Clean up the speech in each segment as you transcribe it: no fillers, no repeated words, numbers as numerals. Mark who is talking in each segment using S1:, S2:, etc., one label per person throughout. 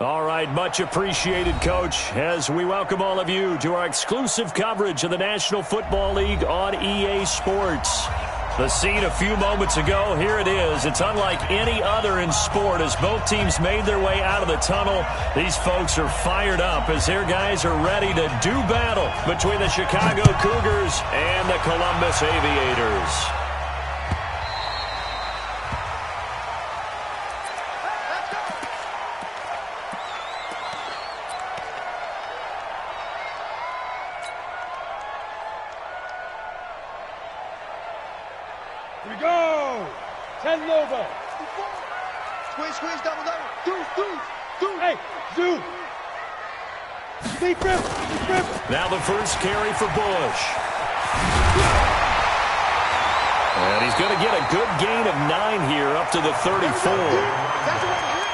S1: All right, much appreciated, Coach, as we welcome all of you to our exclusive coverage of the National Football League on EA Sports. The scene a few moments ago, here it is. It's unlike any other in sport as both teams made their way out of the tunnel. These folks are fired up as their guys are ready to do battle between the Chicago Cougars and the Columbus Aviators.
S2: Here we go! 10 Nova.
S3: Squeeze, double. Do.
S2: Hey, do. Deep rip.
S1: Now the first carry for Bush. And he's going to get a good gain of 9 here up to the 34.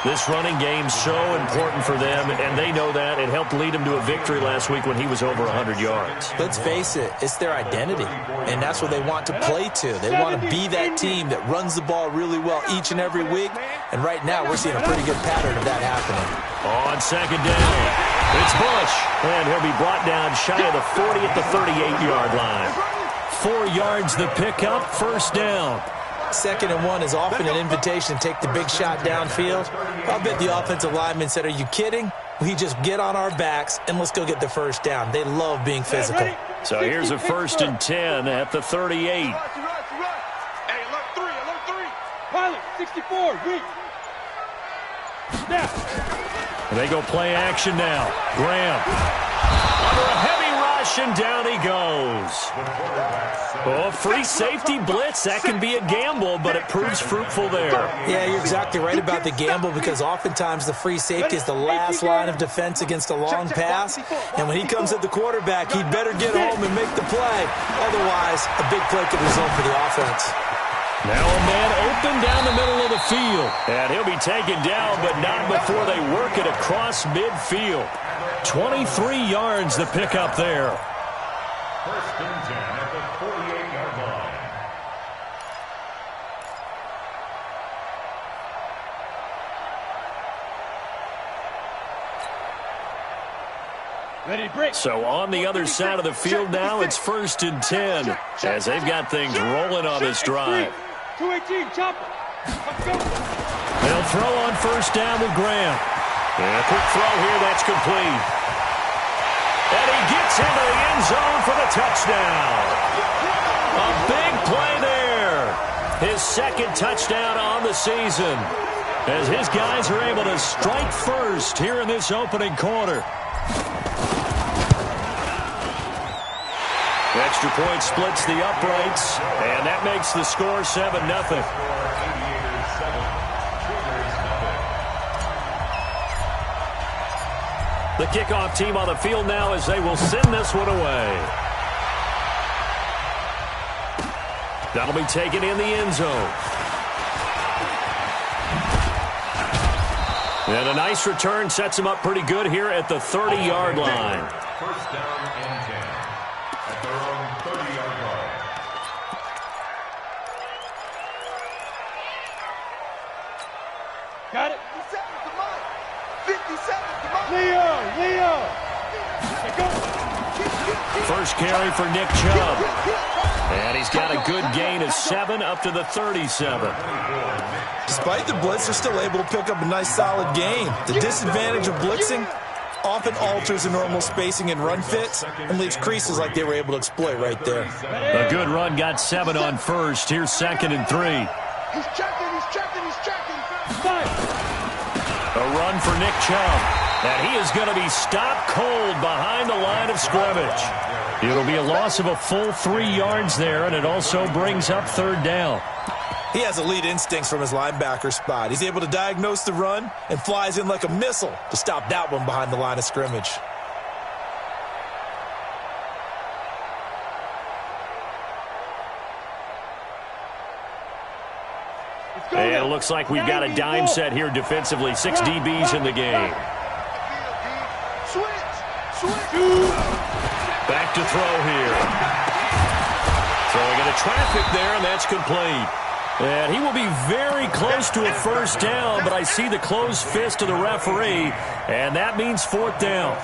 S1: This running game's so important for them, and they know that. It helped lead them to a victory last week when he was over 100 yards.
S4: Let's face it, it's their identity, and that's what they want to play to. They want to be that team that runs the ball really well each and every week, and right now we're seeing a pretty good pattern of that happening.
S1: On second down, it's Bush, and he'll be brought down shy of the 40 at the 38-yard line. 4 yards the pickup, first down.
S4: 2nd and 1 is often an invitation to take the big shot downfield. I'll bet the offensive lineman said, are you kidding? We just get on our backs and let's go get the first down. They love being physical.
S1: So here's a 1st and 10 at the 38.
S3: Hey, alert 3.
S2: Pilot, 64, weak. Snap.
S1: And they go play action now. Graham. Under a heavy rush, and down he goes. Oh, free safety blitz. That can be a gamble, but it proves fruitful there.
S4: Yeah, you're exactly right about the gamble because oftentimes the free safety is the last line of defense against a long pass. And when he comes at the quarterback, he'd better get home and make the play. Otherwise, a big play could result for the offense.
S1: Now a man open down the middle of the field. And he'll be taken down, but not before they work it across midfield. 23 yards the pickup there.
S5: 1st and 10 at the 48-yard line.
S2: Ready to break.
S1: So on the other side of the field now, it's 1st and 10 as they've got things rolling on this drive.
S2: 218, chopper.
S1: They'll throw on 1st down with Graham. And a quick throw here, that's complete. And he gets into the end zone for the touchdown. A big play there. His 2nd touchdown on the season as his guys are able to strike first here in this opening quarter. Extra point splits the uprights, and that makes the score 7-0. The kickoff team on the field now as they will send this one away. That'll be taken in the end zone. And a nice return sets him up pretty good here at the 30-yard line.
S5: 1st down and 10 at their own 30-yard line.
S2: Got it.
S3: 57, come on.
S2: Leo.
S1: First carry for Nick Chubb. And he's got a good gain of 7 up to the 37.
S4: Despite the blitz, they're still able to pick up a nice solid gain. The disadvantage of blitzing often alters the normal spacing and run fits and leaves creases like they were able to exploit right there.
S1: A good run got 7 on 1st. Here's 2nd and 3.
S3: He's checking.
S1: A run for Nick Chubb. And he is going to be stopped cold behind the line of scrimmage. It'll be a loss of a full 3 yards there, and it also brings up 3rd down.
S4: He has elite instincts from his linebacker spot. He's able to diagnose the run and flies in like a missile to stop that one behind the line of scrimmage.
S1: And it looks like we've got a dime set here defensively. 6 DBs in the game. Back to throw here. Throwing into traffic there, and that's complete. And he will be very close to a first down, but I see the closed fist of the referee, and that means fourth down.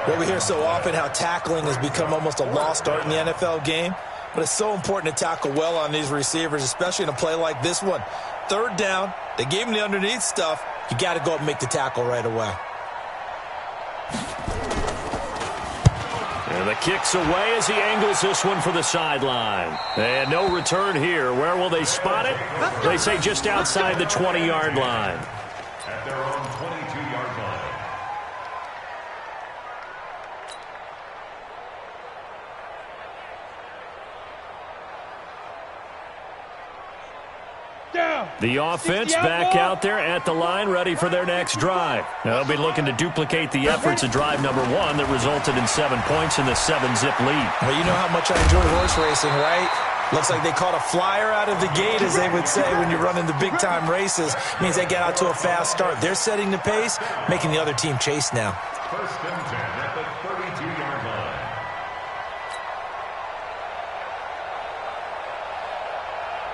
S4: Well, we hear so often how tackling has become almost a lost art in the NFL game, but it's so important to tackle well on these receivers, especially in a play like this one. Third down, they gave him the underneath stuff. You got to go up and make the tackle right away.
S1: And the kick's away as he angles this one for the sideline. And no return here. Where will they spot it? They say just outside the 20-yard line.
S5: At their own 22-yard line.
S2: Down.
S1: The offense back out there at the line, ready for their next drive. They'll be looking to duplicate the efforts of drive number 1 that resulted in 7 points in the 7-zip lead.
S4: Well, you know how much I enjoy horse racing, right? Looks like they caught a flyer out of the gate, as they would say when you're running the big-time races. Means they get out to a fast start. They're setting the pace, making the other team chase now.
S5: First and 10 at the 32-yard line.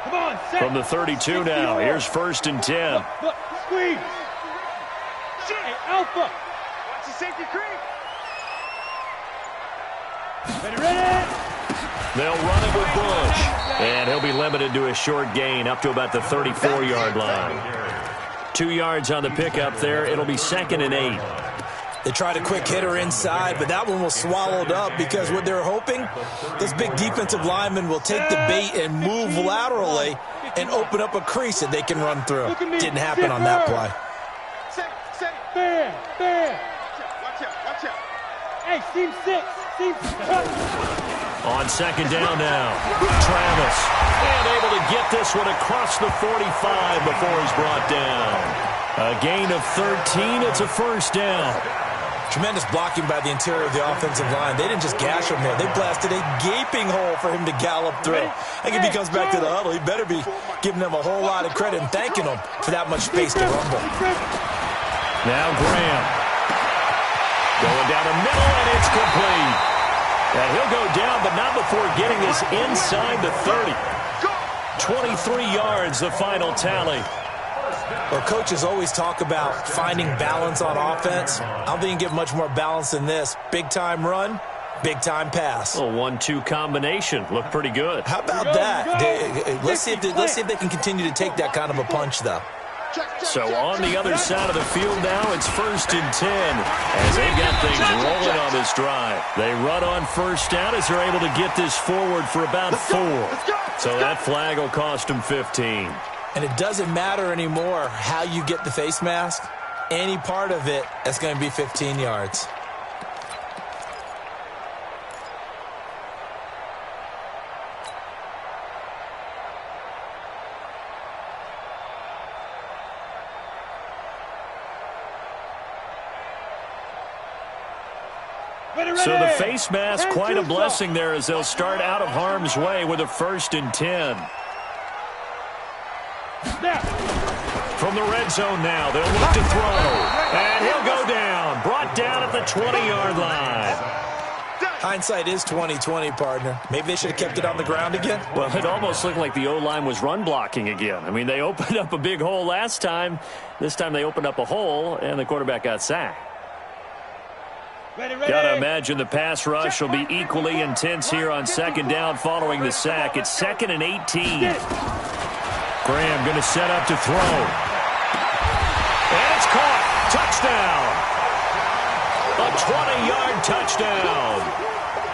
S2: Come on, set.
S1: From the 32 now, here's first and 10.
S2: Look, squeeze. Hey, Alpha.
S3: Watch the safety creep.
S2: Ready.
S1: They'll run it with Bush. And he'll be limited to a short gain up to about the 34-yard line. 2 yards on the pickup there. It'll be 2nd and 8.
S4: They tried a quick hitter inside, but that one was swallowed up because what they're hoping, those big defensive linemen will take the bait and move laterally and open up a crease that they can run through. Didn't happen on that play.
S2: Fair.
S3: Watch out.
S2: Hey, seam 6. Seam 6.
S1: On second down now, Travis. And able to get this one across the 45 before he's brought down. A gain of 13. It's a first down.
S4: Tremendous blocking by the interior of the offensive line. They didn't just gash him there. They blasted a gaping hole for him to gallop through. I think if he comes back to the huddle, he better be giving them a whole lot of credit and thanking them for that much space to rumble.
S1: Now Graham. Going down the middle, and it's complete. And he'll go down, but not before getting this inside the 30. 23 yards, the final tally.
S4: Well, coaches always talk about finding balance on offense. I don't think you can get much more balance than this. Big-time run, big-time pass.
S1: A 1-2 combination. Looked pretty good.
S4: How about that? Let's see if they can continue to take that kind of a punch, though.
S1: So on the other side of the field now, it's first and 10 as they've got things rolling on this drive. They run on first down as they're able to get this forward for about 4. So that flag will cost them 15.
S4: And it doesn't matter anymore how you get the face mask. Any part of it, that's going to be 15 yards.
S1: So the face mask, quite a blessing there as they'll start out of harm's way with a first and 10. From the red zone now, they'll look to throw. And he'll go down. Brought down at the 20-yard line.
S4: Hindsight is 20/20, partner. Maybe they should have kept it on the ground again.
S1: Well, it almost looked like the O-line was run blocking again. I mean, they opened up a big hole last time. This time they opened up a hole, and the quarterback got sacked. Got to imagine the pass rush will be equally intense here on second down following the sack. It's 2nd and 18. Graham going to set up to throw. And it's caught. Touchdown. A 20-yard touchdown.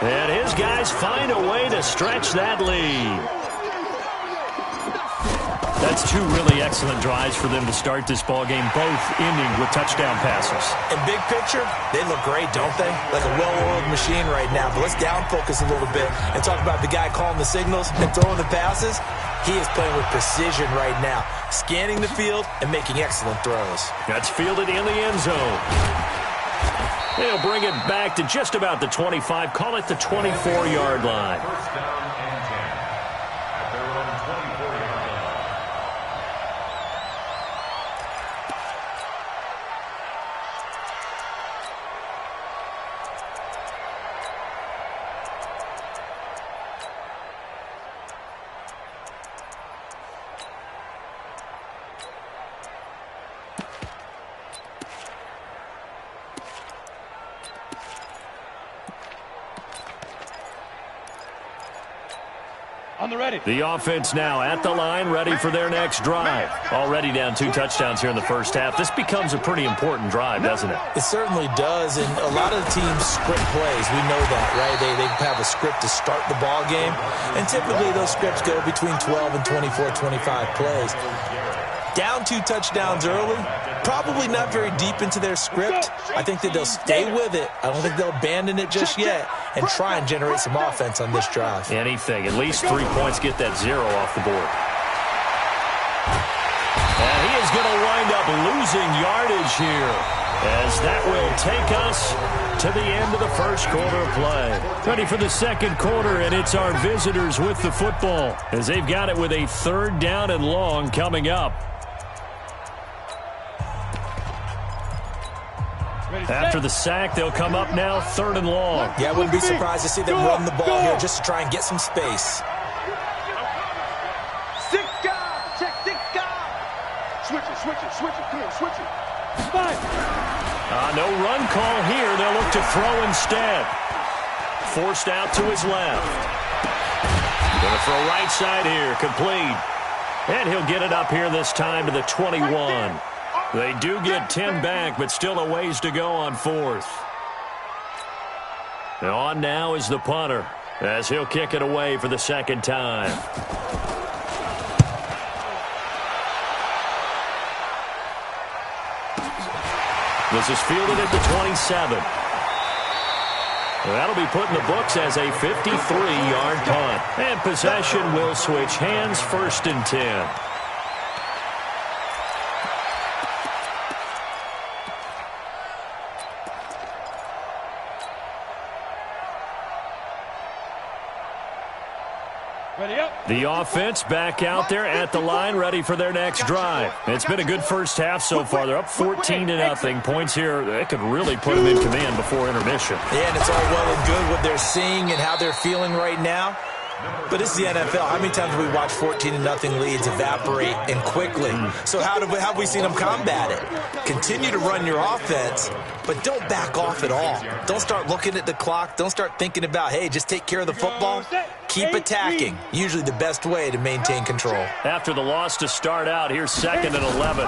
S1: And his guys find a way to stretch that lead. That's 2 really excellent drives for them to start this ballgame, both ending with touchdown passes.
S4: In big picture, they look great, don't they? Like a well-oiled machine right now. But let's down focus a little bit and talk about the guy calling the signals and throwing the passes. He is playing with precision right now, scanning the field and making excellent throws.
S1: That's fielded in the end zone. They'll bring it back to just about the 25, call it the 24-yard line.
S5: First down and 10 at their own 24-yard line.
S2: On the ready.
S1: The offense now at the line, ready for their next drive. Already down 2 touchdowns here in the first half. This becomes a pretty important drive, doesn't it?
S4: It certainly does, and a lot of the teams script plays. We know that, right? They have a script to start the ball game, and typically those scripts go between 12 and 24, 25 plays. Down 2 touchdowns early, probably not very deep into their script. I think that they'll stay with it. I don't think they'll abandon it just yet and try and generate some offense on this drive.
S1: Anything. At least 3 points, get that 0 off the board. And he is going to wind up losing yardage here, as that will take us to the end of the first quarter of play. Ready for the second quarter, and it's our visitors with the football, as they've got it with a 3rd down and long coming up. After the sack, they'll come up now 3rd and long.
S4: Yeah, I wouldn't be surprised to see them run the ball here just to try and get some space.
S3: 6 guard. Check 6 guard. Switch it. Come on, switch it.
S2: 5.
S1: No run call here. They'll look to throw instead. Forced out to his left. Going to throw right side here. Complete. And he'll get it up here this time to the 21. They do get 10 back, but still a ways to go on 4th. And on now is the punter, as he'll kick it away for the 2nd time. This is fielded at the 27. That'll be put in the books as a 53-yard punt. And possession will switch hands, 1st and 10. The offense back out there at the line, ready for their next drive. It's been a good first half so far. They're up 14-0. Points here, they could really put them in command before intermission.
S4: Yeah, and it's all well and good what they're seeing and how they're feeling right now. But this is the NFL. How many times have we watched 14-0 leads evaporate and quickly? So how have we seen them combat it? Continue to run your offense, but don't back off at all. Don't start looking at the clock. Don't start thinking about, hey, just take care of the football. Keep attacking. Usually the best way to maintain control.
S1: After the loss to start out, here's 2nd and 11.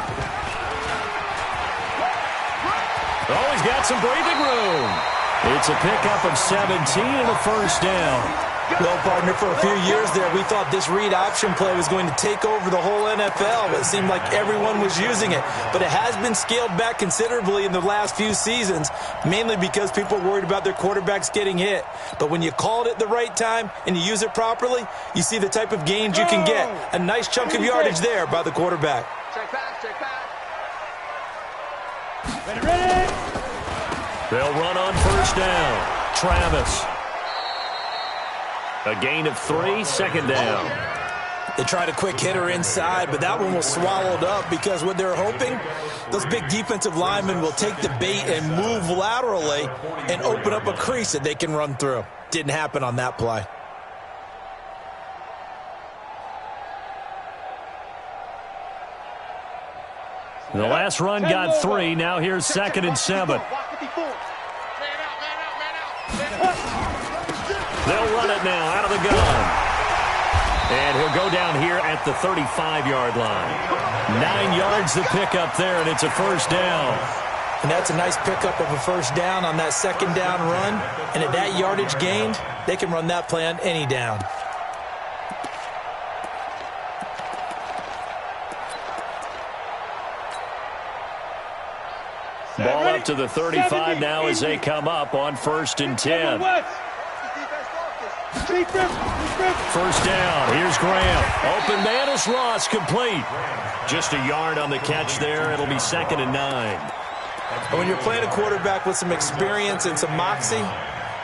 S1: Oh, he's got some breathing room. It's a pickup of 17 and a 1st down.
S4: Well, partner, for a few years there, we thought this read option play was going to take over the whole NFL. It seemed like everyone was using it. But it has been scaled back considerably in the last few seasons, mainly because people are worried about their quarterbacks getting hit. But when you call it at the right time and you use it properly, you see the type of gains you can get. A nice chunk of yardage there by the quarterback.
S3: Check back.
S2: Ready.
S1: They'll run on 1st down. Travis. A gain of 3, 2nd down.
S4: They tried a quick hitter inside, but that one was swallowed up because what they're hoping, those big defensive linemen will take the bait and move laterally and open up a crease that they can run through. Didn't happen on that play.
S1: The last run got 3. Now here's 2nd and 7. They'll run it now out of the gun. And he'll go down here at the 35-yard line. 9 yards to pick up there, and it's a 1st down.
S4: And that's a nice pickup of a 1st down on that 2nd down run. And at that yardage gained, they can run that play on any down.
S1: Ball up to the 35 now as they come up on 1st and 10. 1st down. Here's Graham. Open man is Ross, complete. Just a yard on the catch there. It'll be 2nd and 9.
S4: When you're playing a quarterback with some experience and some moxie,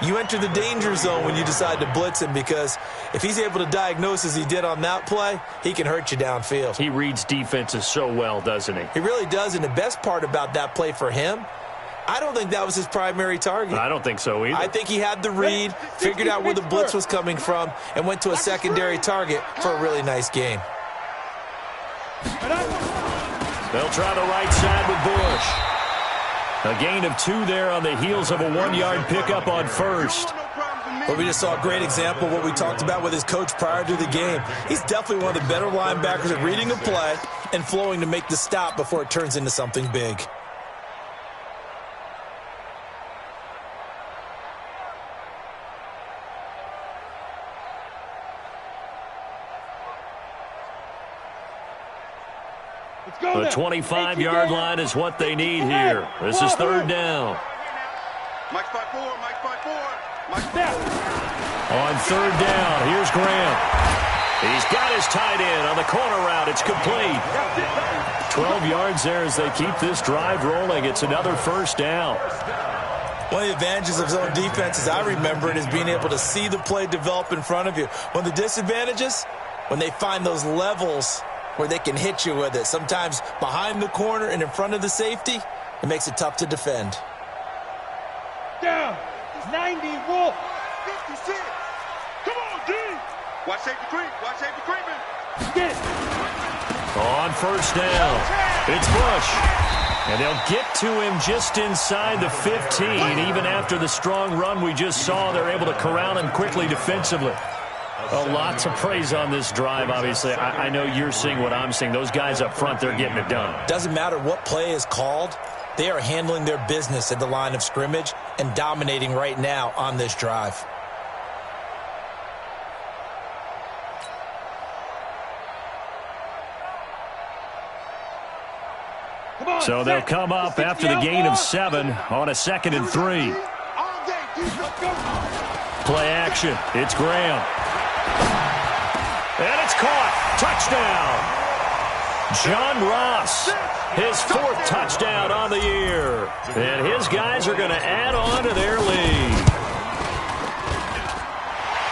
S4: you enter the danger zone when you decide to blitz him, because if he's able to diagnose as he did on that play, he can hurt you downfield.
S1: He reads defenses so well, doesn't he?
S4: He really does, and the best part about that play for him, I don't think that was his primary target.
S1: I don't think so either.
S4: I think he had the read, figured out where the blitz was coming from, and went to a secondary target for a really nice game.
S1: They'll try the right side with Bush. A gain of 2 there on the heels of a 1-yard pickup on 1st.
S4: But we just saw a great example of what we talked about with his coach prior to the game. He's definitely one of the better linebackers at reading a play and flowing to make the stop before it turns into something big.
S1: The 25-yard line is what they need here. This is third down.
S3: Mike's 5-4, Mike's 5-4. Mike's 5-4.
S1: On third down, here's Graham. He's got his tight end on the corner route. It's complete. 12 yards there as they keep this drive rolling. It's another first down.
S4: One of the advantages of zone defense, as I remember it, is being able to see the play develop in front of you. One of the disadvantages, when they find those levels where they can hit you with it. Sometimes behind the corner and in front of the safety, it makes it tough to defend.
S2: Down. 90, Wolf.
S3: 56. Come on, D. Watch safety creep. Watch safety creeping.
S2: Get it.
S1: On first down, it's Bush. And they'll get to him just inside the 15. Even after the strong run we just saw, they're able to corral him quickly defensively. Oh, lots of praise on this drive, obviously. I know you're seeing what I'm seeing. Those guys up front, they're getting it done.
S4: Doesn't matter what play is called. They are handling their business at the line of scrimmage and dominating right now on this drive.
S1: So they'll come up after the gain of 7 on a 2nd and 3. Play action. It's Graham. And it's caught. Touchdown. John Ross, his 4th touchdown on the year. And his guys are going to add on to their lead.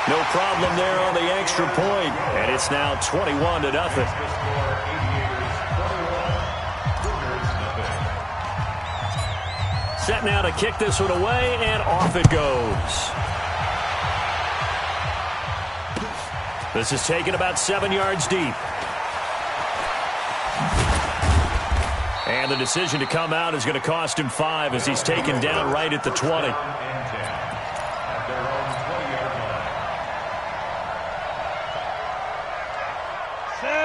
S1: No problem there on the extra point. And it's now 21-0. Set now to kick this one away, and off it goes. This is taken about 7 yards deep. And the decision to come out is going to cost him 5 as he's taken down right at the 20.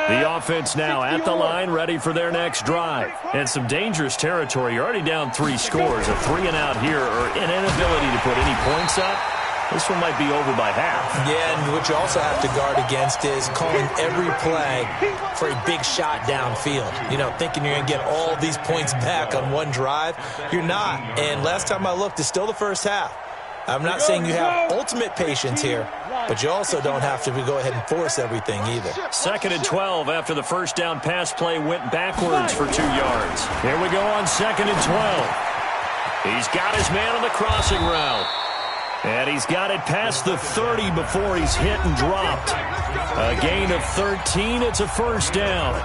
S1: The offense now at the line, ready for their next drive. And some dangerous territory. You're already down 3 scores. A 3-and-out here, or an inability to put any points up. This one might be over by half.
S4: Yeah, and what you also have to guard against is calling every play for a big shot downfield. You know, thinking you're going to get all these points back on one drive. You're not. And last time I looked, it's still the first half. I'm not saying you have ultimate patience here, but you also don't have to go ahead and force everything either.
S1: 2nd and 12 after the first down pass play went backwards for 2 yards. Here we go on 2nd and 12. He's got his man on the crossing route. And he's got it past the 30 before he's hit and dropped. A gain of 13. It's a first down.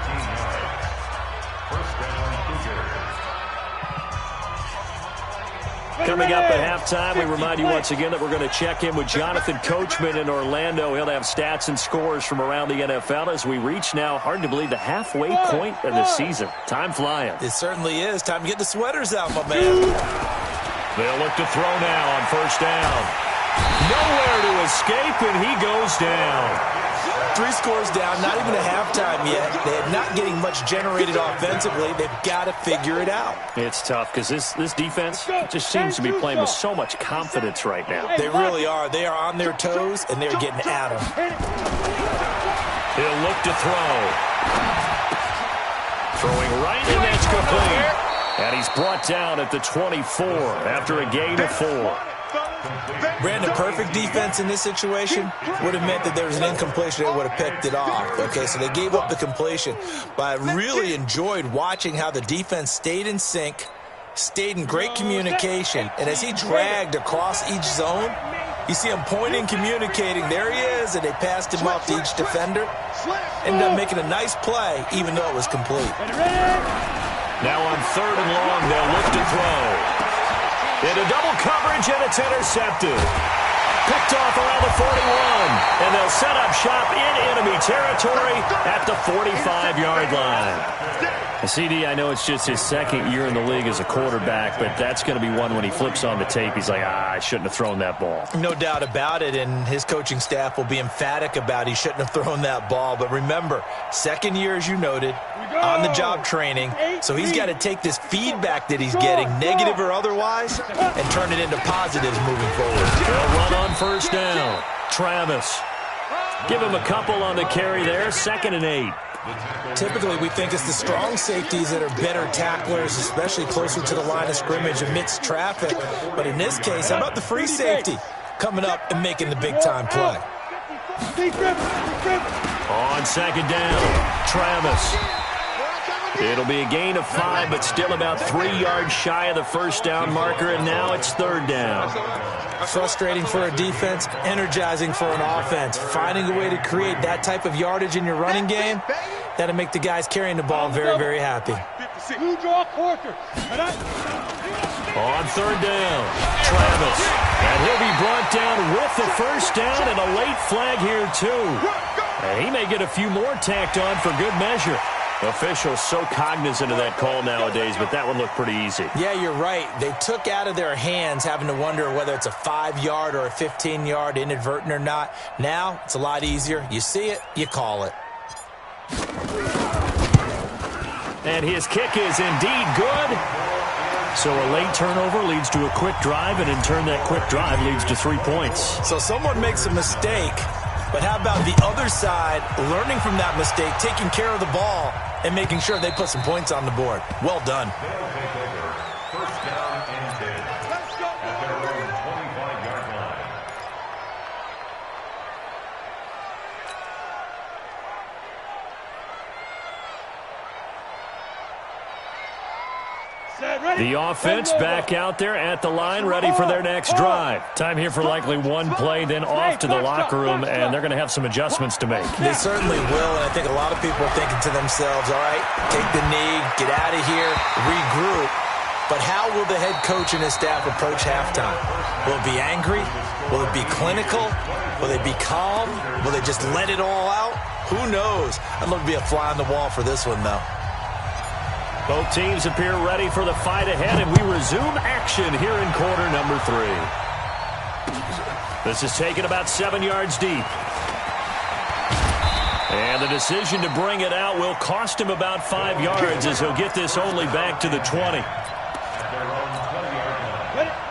S1: Coming up at halftime, we remind you once again that we're going to check in with Jonathan Coachman in Orlando. He'll have stats and scores from around the NFL as we reach now, hard to believe, the halfway point of the season. Time flying.
S4: It certainly is. Time to get the sweaters out, my man.
S1: They'll look to throw now on first down. Nowhere to escape, and he goes down.
S4: 3 scores down, not even a halftime yet. They're not getting much generated offensively. They've got to figure it out.
S1: It's tough because this defense just seems to be playing with so much confidence right now.
S4: They really are. They are on their toes, and they're getting at them.
S1: He'll look to throw. Throwing right, and that's complete. And he's brought down at the 24 after a gain of 4.
S4: Brandon, perfect defense in this situation would have meant that there was an incompletion. They would have picked it off. Okay, so they gave up the completion. But I really enjoyed watching how the defense stayed in sync, stayed in great communication. And as he dragged across each zone, you see him pointing, communicating. There he is, and they passed him off to each defender. Ended up making a nice play, even though it was complete.
S1: Now on 3rd and long, they'll look to throw. Into double coverage, and it's intercepted. Picked picked off around the 41. And they'll set up shop in enemy territory at the 45-yard line. CD, I know it's just his second year in the league as a quarterback, but that's going to be one when he flips on the tape. He's like, I shouldn't have thrown that ball.
S4: No doubt about it, and his coaching staff will be emphatic about he shouldn't have thrown that ball. But remember, second year, as you noted, on-the-job training, so he's got to take this feedback that he's getting, negative or otherwise, and turn it into positives moving forward.
S1: They'll run on first down. Travis. Give him a couple on the carry there, 2nd and 8.
S4: Typically, we think it's the strong safeties that are better tacklers, especially closer to the line of scrimmage amidst traffic. But in this case, how about the free safety coming up and making the big-time play?
S1: On 2nd down, Travis. It'll be a gain of 5, but still about 3 yards shy of the first down marker, and now it's 3rd down.
S4: Frustrating for a defense, energizing for an offense. Finding a way to create that type of yardage in your running game, that'll make the guys carrying the ball very, very happy.
S1: On 3rd down, Travis. And he'll be brought down with the first down and a late flag here, too. And he may get a few more tacked on for good measure. Officials so cognizant of that call nowadays, but that one looked pretty easy.
S4: Yeah, you're right. They took out of their hands having to wonder whether it's a 5-yard or a 15-yard inadvertent or not. Now, it's a lot easier. You see it, you call it.
S1: And his kick is indeed good. So a late turnover leads to a quick drive, and in turn that quick drive leads to 3 points.
S4: So someone makes a mistake, but how about the other side learning from that mistake, taking care of the ball, and making sure they put some points on the board? Well done.
S5: First down and 10. At their own 25-yard line.
S1: The offense back out there at the line, ready for their next drive. Time here for likely one play, then off to the locker room, and they're going to have some adjustments to make.
S4: They certainly will, and I think a lot of people are thinking to themselves, all right, take the knee, get out of here, regroup. But how will the head coach and his staff approach halftime? Will it be angry? Will it be clinical? Will they be calm? Will they just let it all out? Who knows? I'd love to be a fly on the wall for this one, though.
S1: Both teams appear ready for the fight ahead, and we resume action here in quarter number 3. This is taken about 7 yards deep. And the decision to bring it out will cost him about 5 yards as he'll get this only back to the 20.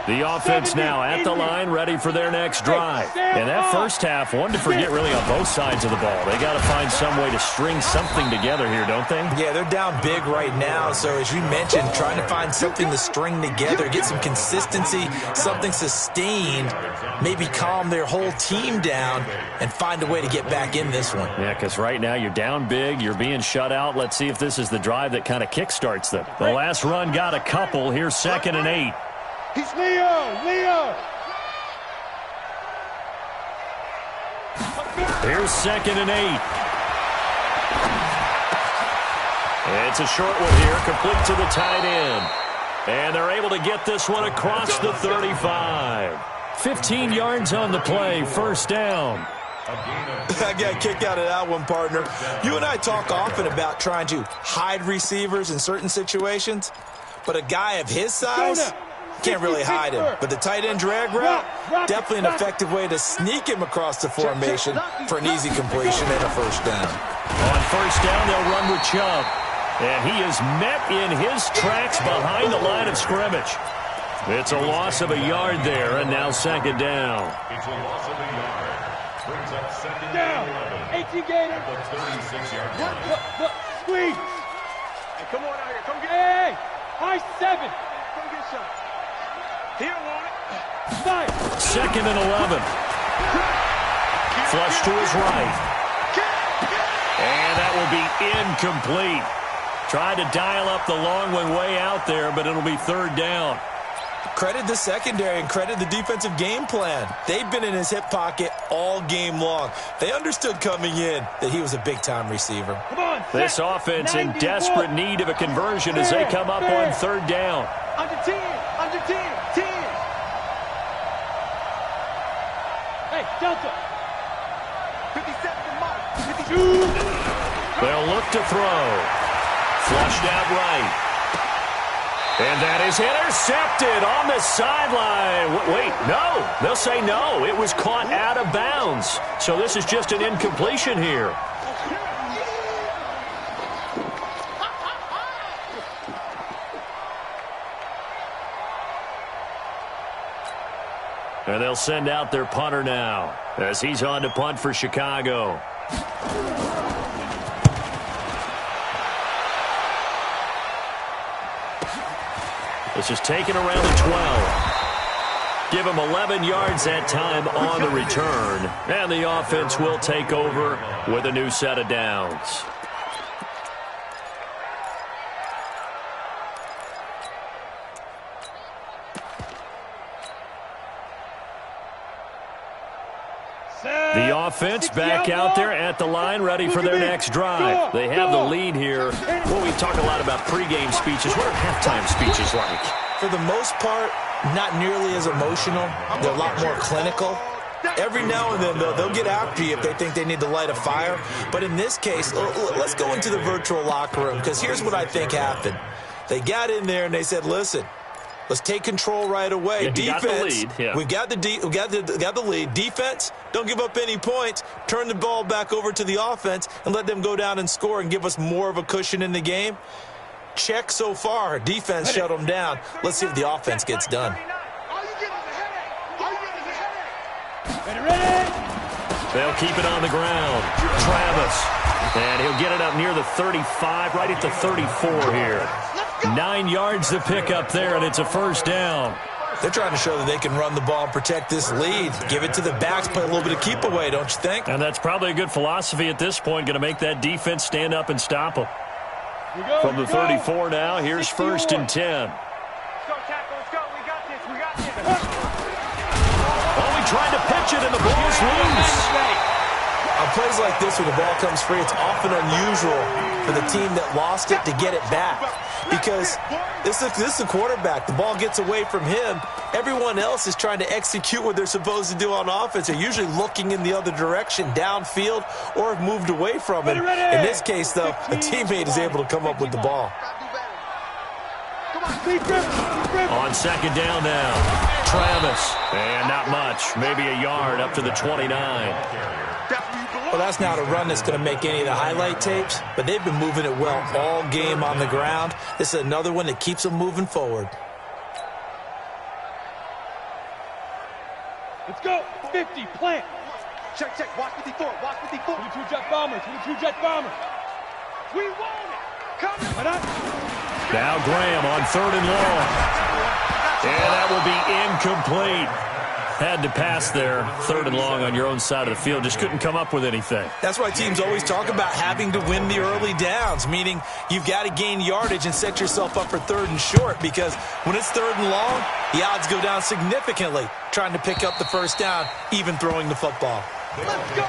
S1: The offense now at the line, ready for their next drive. And that first half, one to forget really on both sides of the ball. They got to find some way to string something together here, don't they?
S4: Yeah, they're down big right now. So as you mentioned, trying to find something to string together, get some consistency, something sustained, maybe calm their whole team down and find a way to get back in this one.
S1: Yeah, because right now you're down big, you're being shut out. Let's see if this is the drive that kind of kickstarts them. The last run got a couple. Here's 2nd and 8.
S2: He's Leo!
S1: Here's 2nd and 8. It's a short one here, complete to the tight end. And they're able to get this one across the 35. 15 yards on the play, first down.
S4: I got a kick out of that one, partner. You and I talk often about trying to hide receivers in certain situations, but a guy of his size can't really hide him. But the tight end drag route, definitely an effective way to sneak him across the formation for an easy completion and a first down.
S1: On first down, they'll run with Chubb. And he is met in his tracks behind the line of scrimmage. It's a loss of a yard there, and now 2nd down.
S5: It's a loss of a yard. Brings up 2nd
S2: Down.
S5: and 11.
S2: 18 gainer.
S5: At the 36-yard line.
S2: Squeeze.
S3: Hey, come on out here. Come get
S2: Hey, high 7.
S3: Come get some. He don't want it.
S2: 5.
S1: 2nd and 11. Flush to his right. And that will be incomplete. Tried to dial up the long one way out there, but it'll be 3rd down.
S4: Credit the secondary and credit the defensive game plan. They've been in his hip pocket all game long. They understood coming in that he was a big-time receiver.
S2: Come on.
S1: This offense in desperate need of a conversion as they come up on 3rd down.
S3: Under 10. Under 10. 10.
S2: Hey, Delta.
S3: 57 mark. 52.
S1: They'll look to throw. Flushed out right. And that is intercepted on the sideline. Wait, no. They'll say no. It was caught out of bounds. So this is just an incompletion here. And they'll send out their punter now as he's on to punt for Chicago. This is taken around the 12. Give him 11 yards that time on the return. And the offense will take over with a new set of downs. The offense back out there at the line, ready for their next drive. They have the lead here. Well, we talk a lot about pregame speeches. What are halftime speeches like?
S4: For the most part, not nearly as emotional. They're a lot more clinical. Every now and then, they'll get after you if they think they need to light a fire. But in this case, let's go into the virtual locker room, because here's what I think happened. They got in there and they said, listen, let's take control right away. Defense, we've got the lead. Defense, don't give up any points. Turn the ball back over to the offense and let them go down and score and give us more of a cushion in the game. Check so far. Defense shut them down. Let's see if the offense gets done.
S1: They'll keep it on the ground. Travis. And he'll get it up near the 35, right at the 34 here. 9 yards to pick up there, and it's a first down.
S4: They're trying to show that they can run the ball and protect this lead. Give it to the backs, play a little bit of keep away, don't you think?
S1: And that's probably a good philosophy at this point, going to make that defense stand up and stop them. From the 34 now, here's 1st and 10.
S3: Let's go, tackle. Let's go. We got this. We got this.
S1: Oh, he tried to pitch it, and the ball's loose.
S4: On plays like this where the ball comes free, it's often unusual for the team that lost it to get it back. Because this is a quarterback. The ball gets away from him. Everyone else is trying to execute what they're supposed to do on offense. They're usually looking in the other direction, downfield, or have moved away from it. In this case, though, a teammate is able to come up with the ball.
S1: On second down now, Travis. And not much, maybe a yard up to the 29.
S4: Well, that's not a run that's going to make any of the highlight tapes, but they've been moving it well all game on the ground. This is another one that keeps them moving forward.
S2: Let's go. 50, plant.
S3: Check, check. Watch 54. Watch 54.
S2: 22 jet bombers. 22 jet bombers.
S3: We want it. Come on.
S1: Now Graham on 3rd and long. And that will be incomplete. Had to pass there, 3rd and long on your own side of the field. Just couldn't come up with anything.
S4: That's why teams always talk about having to win the early downs, meaning you've got to gain yardage and set yourself up for 3rd and short, because when it's 3rd and long, the odds go down significantly trying to pick up the first down, even throwing the football.
S3: Let's go.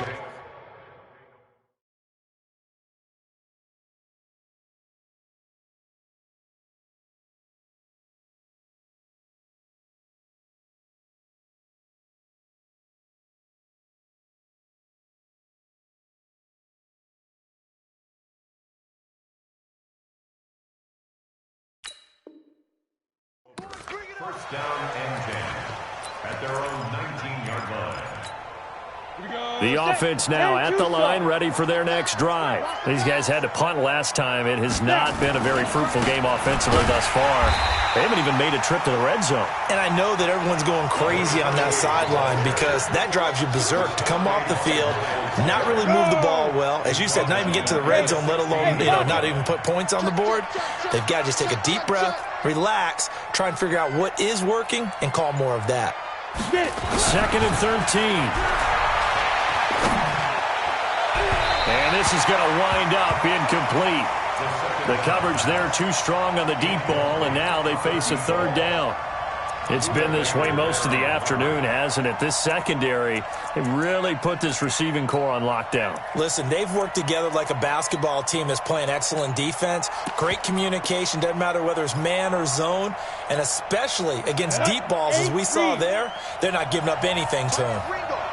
S5: First down and 10 at their own 19-yard line.
S1: The offense now at the line, ready for their next drive. These guys had to punt last time. It has not been a very fruitful game offensively thus far. They haven't even made a trip to the red zone.
S4: And I know that everyone's going crazy on that sideline because that drives you berserk to come off the field, not really move the ball well. As you said, not even get to the red zone, let alone, not even put points on the board. They've got to just take a deep breath, relax, try and figure out what is working, and call more of that.
S1: 2nd and 13. And this is going to wind up incomplete. The coverage there too strong on the deep ball, and now they face a 3rd down. It's been this way most of the afternoon, hasn't it? This secondary, they really put this receiving core on lockdown.
S4: Listen, they've worked together like a basketball team that's playing excellent defense. Great communication, doesn't matter whether it's man or zone, and especially against deep balls, as we saw there, they're not giving up anything to them.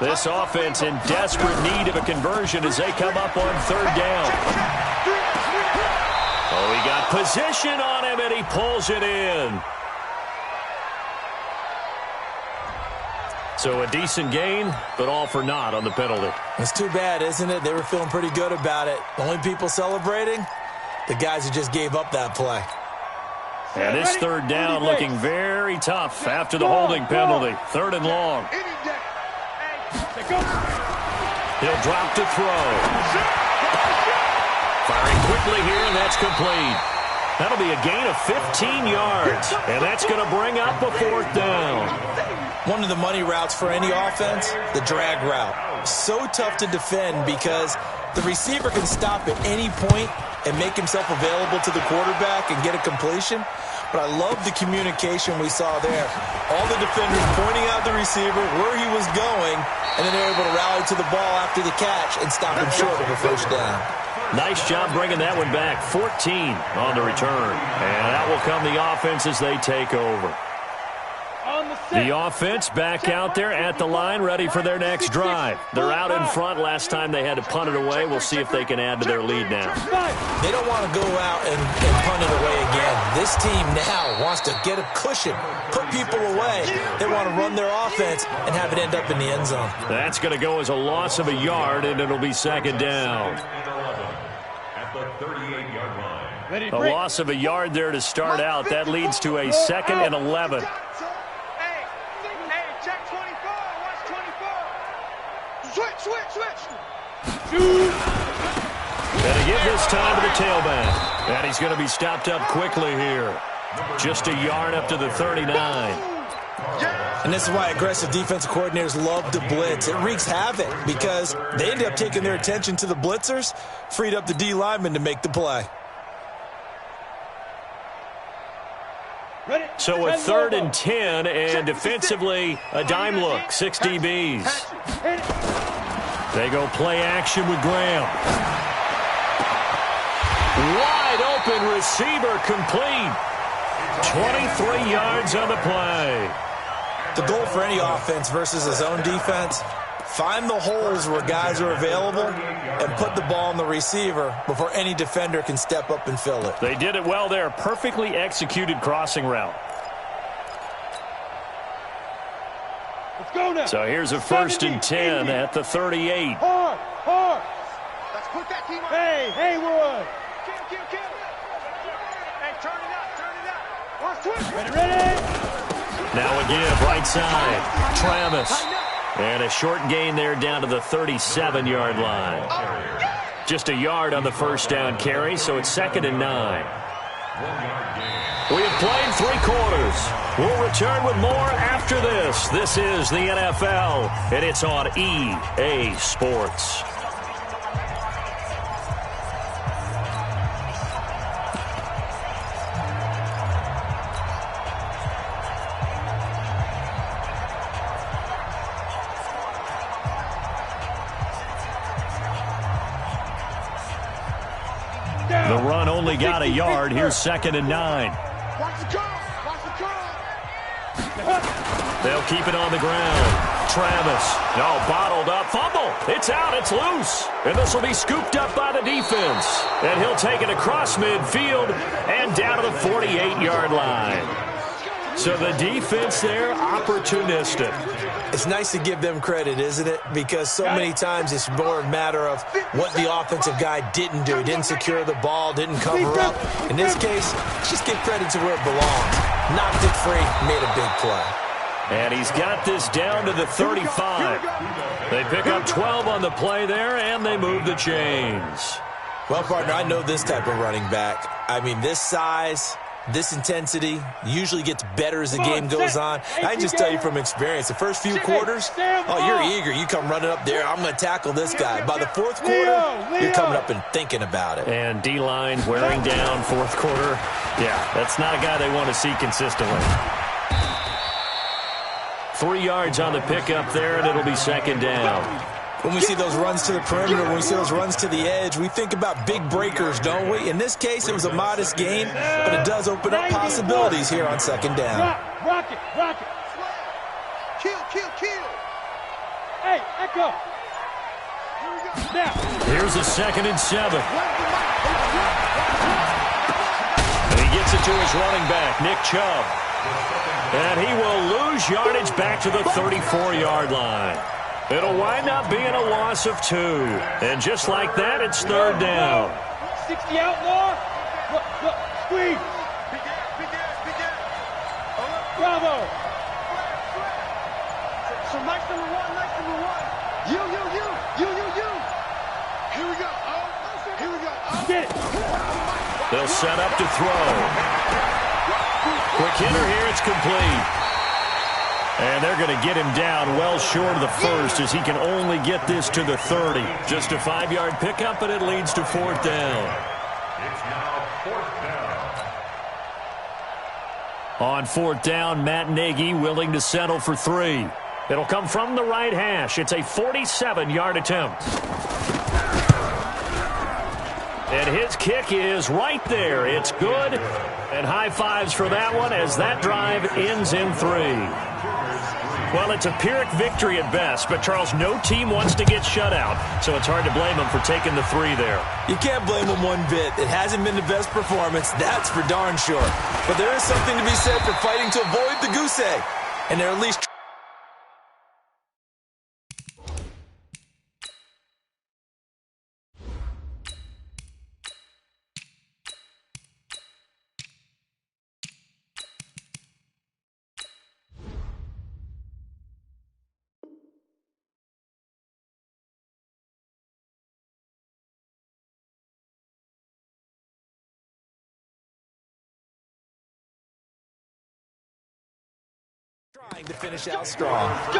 S1: This offense in desperate need of a conversion as they come up on third down. Oh, he got position on him, and he pulls it in. So a decent gain, but all for naught on the penalty.
S4: It's too bad, isn't it? They were feeling pretty good about it. The only people celebrating, the guys who just gave up that play.
S1: And this third down looking very tough after the holding penalty. Third and long. He'll drop to throw. Firing quickly here, and that's complete. That'll be a gain of 15 yards, and that's going to bring up a fourth down.
S4: One of the money routes for any offense, the drag route. So tough to defend because the receiver can stop at any point and make himself available to the quarterback and get a completion. But I love the communication we saw there. All the defenders pointing out the receiver, where he was going, and then they're able to rally to the ball after the catch and stop him short of a first down.
S1: Nice job bringing that one back. 14 on the return. And that will come the offense as they take over. The offense back out there at the line, ready for their next drive. They're out in front. Last time they had to punt it away. We'll see if they can add to their lead now.
S4: They don't want to go out and punt it away again. This team now wants to get a cushion, put people away. They want to run their offense and have it end up in the end zone.
S1: That's going to go as a loss of a yard, and it'll be second down.
S5: At the 38-yard line.
S1: A loss of a yard there to start out. That leads to a second and 11.
S3: Switch.
S1: And to give this time to the tailback. And he's going to be stopped up quickly here. Just a yard up to the 39.
S4: And this is why aggressive defensive coordinators love to blitz. It wreaks havoc because they end up taking their attention to the blitzers, freed up the D lineman to make the play.
S1: So a third and 10, and defensively a dime look, 6 DBs. They go play action with Graham. Wide open receiver complete. 23 yards on the play.
S4: The goal for any offense versus his own defense, find the holes where guys are available and put the ball on the receiver before any defender can step up and fill it.
S1: They did it well there. Perfectly executed crossing route.
S2: Let's go now.
S1: So here's a first and 10 at the 38.
S2: Hard.
S3: Let's put that team on.
S2: Hey, Roy.
S3: Kill. Hey, turn it up. Watch twist.
S2: Ready.
S1: Now again, right side, Travis. And a short gain there down to the 37-yard line. Just a yard on the first down carry, so it's second and 9. We have played 3 quarters. We'll return with more after this. This is the NFL, and it's on EA Sports. The run only got a yard. Here's second and 9.
S3: Watch the curl.
S1: They'll keep it on the ground. Travis. No, bottled up. Fumble. It's out. It's loose. And this will be scooped up by the defense. And he'll take it across midfield and down to the 48-yard line. So the defense there, opportunistic.
S4: It's nice to give them credit, isn't it? Because so many times it's more a matter of what the offensive guy didn't do. He didn't secure the ball, didn't cover up. In this case, just give credit to where it belongs. Knocked it free, made a big play.
S1: And he's got this down to the 35. They pick up 12 on the play there, and they move the chains.
S4: Well, partner, I know this type of running back. I mean, this size, this intensity usually gets better as the game goes on. I can just tell you from experience, the first few quarters, oh, you're eager. You come running up there, I'm going to tackle this guy. By the fourth quarter, you're coming up and thinking about it.
S1: And D-line wearing down fourth quarter. Yeah, that's not a guy they want to see consistently. 3 yards on the pickup there, and it'll be second down.
S4: When we see those runs to the perimeter, when we see those runs to the edge, we think about big breakers, don't we? In this case, it was a modest gain, but it does open up possibilities here on second down.
S2: Rock it.
S3: Kill.
S2: Hey, echo. Here we go. Now.
S1: Here's a 2nd and 7. And he gets it to his running back, Nick Chubb. And he will lose yardage back to the 34-yard line. It'll wind up being a loss of 2. And just like that, it's 3rd down.
S2: 60 outlaw. Look, squeeze. Bravo.
S3: So nice number one. You. Here we go.
S2: Get it.
S1: They'll set up to throw. Quick hitter here, it's complete. And they're going to get him down well short of the first as he can only get this to the 30. Just a 5-yard pickup, but it leads to 4th down.
S5: It's now 4th down.
S1: On 4th down, Matt Nagy willing to settle for 3. It'll come from the right hash. It's a 47-yard attempt. And his kick is right there. It's good. And high fives for that one as that drive ends in 3. Well, it's a Pyrrhic victory at best, but, Charles, no team wants to get shut out, so it's hard to blame them for taking the 3 there.
S4: You can't blame them one bit. It hasn't been the best performance, that's for darn sure. But there is something to be said for fighting to avoid the goose egg. And they're at least trying to finish out strong.
S5: At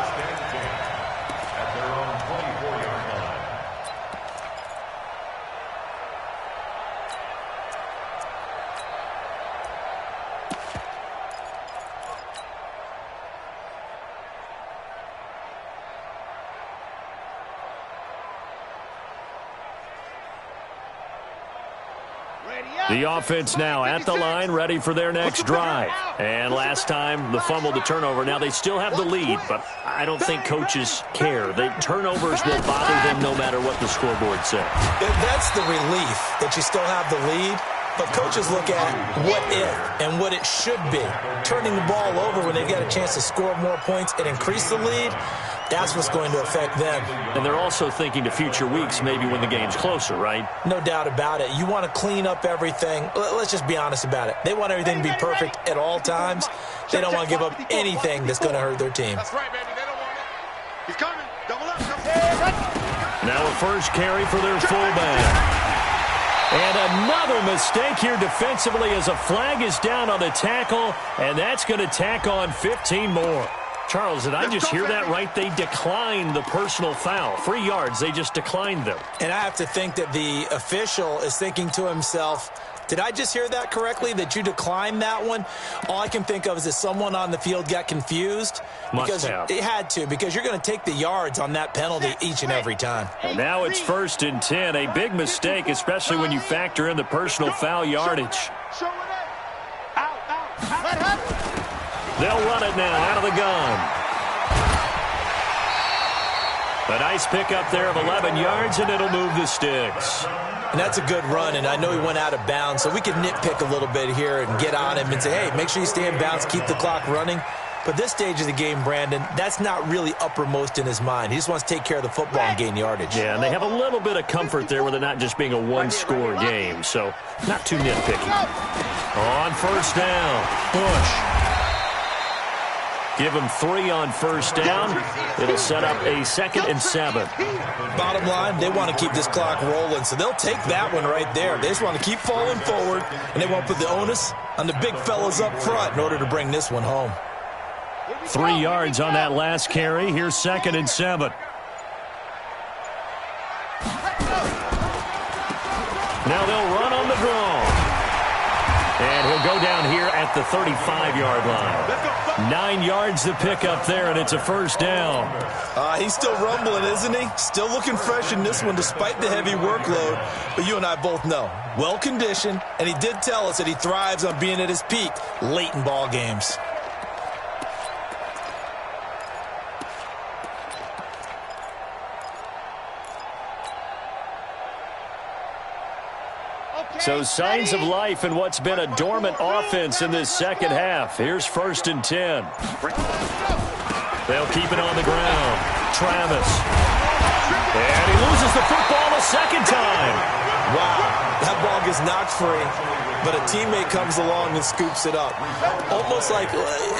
S5: their own 24-yard line.
S1: The offense now at the line, ready for their next drive. And last time, the fumble, the turnover. Now, they still have the lead, but I don't think coaches care. The turnovers will bother them no matter what the scoreboard says.
S4: That's the relief that you still have the lead. But coaches look at what if and what it should be. Turning the ball over when they've got a chance to score more points and increase the lead, that's what's going to affect them.
S1: And they're also thinking to future weeks, maybe when the game's closer, right?
S4: No doubt about it. You want to clean up everything. Let's just be honest about it. They want everything to be perfect at all times. They don't want to give up anything that's going to hurt their team.
S3: That's right, baby. They don't want it. He's coming. Double up.
S1: Now a first carry for their fullback. And another mistake here defensively as a flag is down on the tackle, and that's going to tack on 15 more. Charles, did I just hear that right? They declined the personal foul. 3 yards, they just declined them.
S4: And I have to think that the official is thinking to himself, did I just hear that correctly, that you declined that one? All I can think of is that someone on the field got confused.
S1: Must have.
S4: It had to, because you're going to take the yards on that penalty each and every time.
S1: And now it's 1st and 10. A big mistake, especially when you factor in the personal foul yardage. They'll run it now out of the gun. A nice pickup there of 11 yards, and it'll move the sticks.
S4: And that's a good run, and I know he went out of bounds, so we can nitpick a little bit here and get on him and say, hey, make sure you stay in bounds, keep the clock running. But this stage of the game, Brandon, that's not really uppermost in his mind. He just wants to take care of the football and gain yardage.
S1: Yeah, and they have a little bit of comfort there with it not just being a one-score game, so not too nitpicky. On 1st down, push. Give them 3 on 1st down. It'll set up a 2nd and 7.
S4: Bottom line, they want to keep this clock rolling, so they'll take that one right there. They just want to keep falling forward, and they won't put the onus on the big fellas up front in order to bring this one home.
S1: 3 yards on that last carry. Here's 2nd and 7. Now they'll run on the draw. And he'll go down here at the 35-yard line. 9 yards to pick up there, and it's a 1st down.
S4: He's still rumbling, isn't he? Still looking fresh in this one despite the heavy workload. But you and I both know, well-conditioned, and he did tell us that he thrives on being at his peak late in ball games.
S1: So signs of life in what's been a dormant offense in this second half. Here's 1st and 10. They'll keep it on the ground. Travis. And he loses the football a second time.
S4: Wow, that ball gets knocked free, but a teammate comes along and scoops it up. It's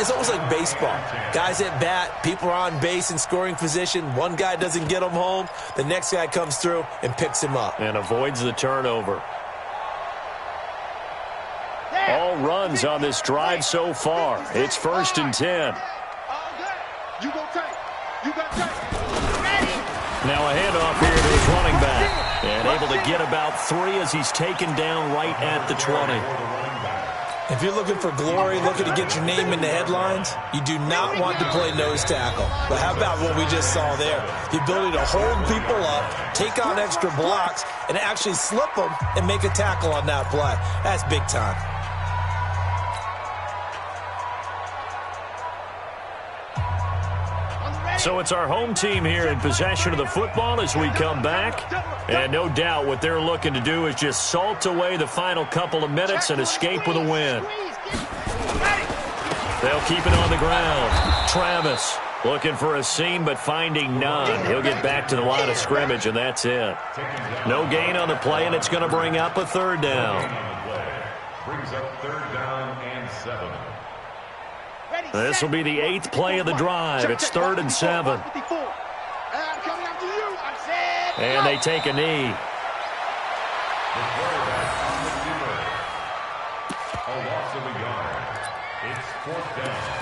S4: almost like baseball. Guys at bat, people are on base in scoring position. One guy doesn't get him home. The next guy comes through and picks him up.
S1: And avoids the turnover. All runs on this drive so far. It's 1st and 10.
S3: You go take. You got take.
S1: Now a handoff here to his running back. And able to get about 3 as he's taken down right at the 20.
S4: If you're looking for glory, looking to get your name in the headlines, you do not want to play nose tackle. But how about what we just saw there? The ability to hold people up, take on extra blocks, and actually slip them and make a tackle on that play. That's big time.
S1: So it's our home team here in possession of the football as we come back. And no doubt what they're looking to do is just salt away the final couple of minutes and escape with a win. They'll keep it on the ground. Travis looking for a seam but finding none. He'll get back to the line of scrimmage, and that's it. No gain on the play, and it's going to bring up a 3rd down.
S5: Brings up 3rd down and 7.
S1: This will be the 8th play of the drive. It's 3rd and 7. And they take a knee.
S5: A loss of a yard. It's 4th down.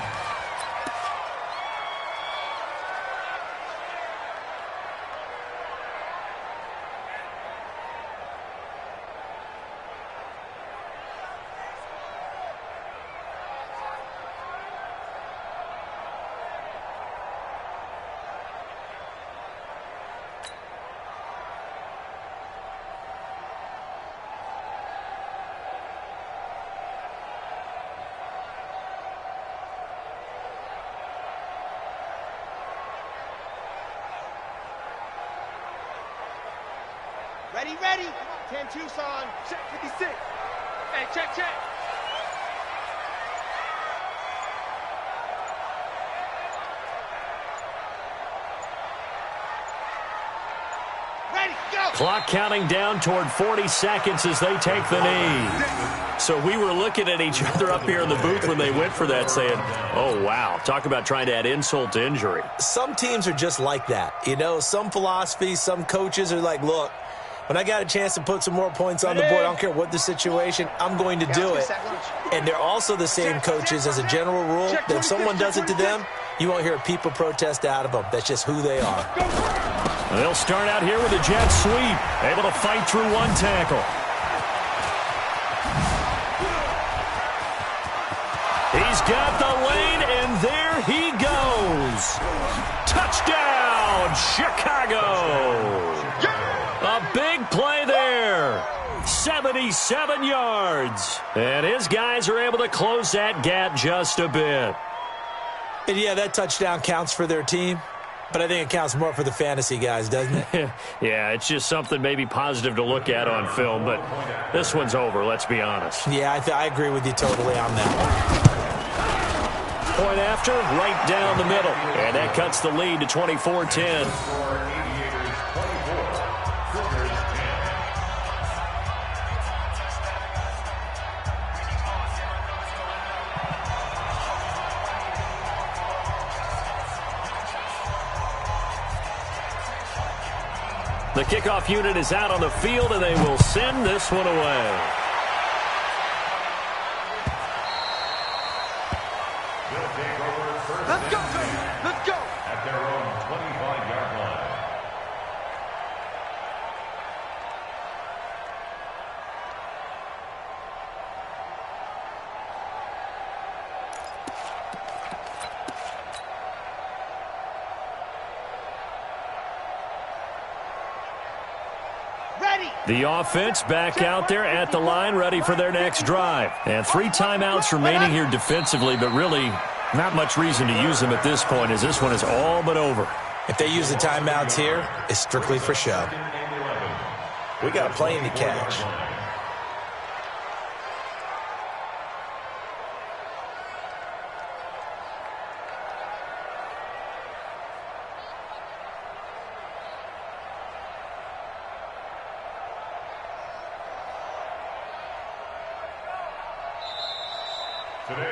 S3: Ready. 10 Tucson. Check 56. Hey, check. Ready, go.
S1: Clock counting down toward 40 seconds as they take the knee. So we were looking at each other up here in the booth when they went for that saying, oh, wow, talk about trying to add insult to injury.
S4: Some teams are just like that. You know, some philosophies, some coaches are like, look, when I got a chance to put some more points on the board, I don't care what the situation, I'm going to do it. And they're also the same coaches as a general rule that if someone does it to them, you won't hear a people protest out of them. That's just who they are.
S1: They'll start out here with a jet sweep, able to fight through one tackle. He's got the lane, and there he goes. Touchdown, Chicago. A big play there. 77 yards. And his guys are able to close that gap just a bit.
S4: And yeah, that touchdown counts for their team, but I think it counts more for the fantasy guys, doesn't it?
S1: Yeah, it's just something maybe positive to look at on film, but this one's over, let's be honest.
S4: Yeah, I agree with you totally on that one.
S1: Point after, right down the middle. And that cuts the lead to 24-10. The kickoff unit is out on the field, and they will send this one away.
S3: Let's go.
S5: At their own 25-yard line.
S1: The offense back out there at the line, ready for their next drive. And 3 timeouts remaining here defensively, but really not much reason to use them at this point, as this one is all but over.
S4: If they use the timeouts here, it's strictly for show. We got a plane to catch.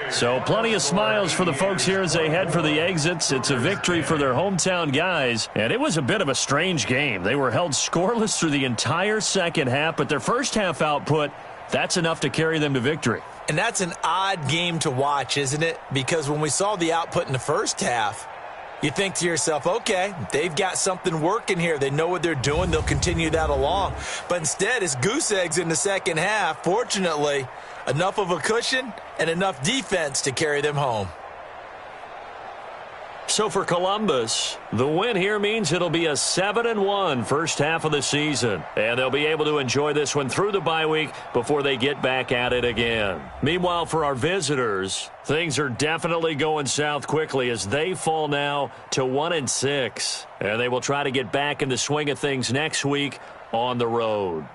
S1: So plenty of smiles for the folks here as they head for the exits. It's a victory for their hometown guys, and it was a bit of a strange game. They were held scoreless through the entire second half, but their first half output, that's enough to carry them to victory.
S4: And that's an odd game to watch, isn't it? Because when we saw the output in the first half, you think to yourself, okay, they've got something working here. They know what they're doing. They'll continue that along. But instead, it's goose eggs in the second half. Fortunately, enough of a cushion and enough defense to carry them home.
S1: So for Columbus, the win here means it'll be a 7-1 first half of the season. And they'll be able to enjoy this one through the bye week before they get back at it again. Meanwhile, for our visitors, things are definitely going south quickly as they fall now to 1-6. And they will try to get back in the swing of things next week on the road.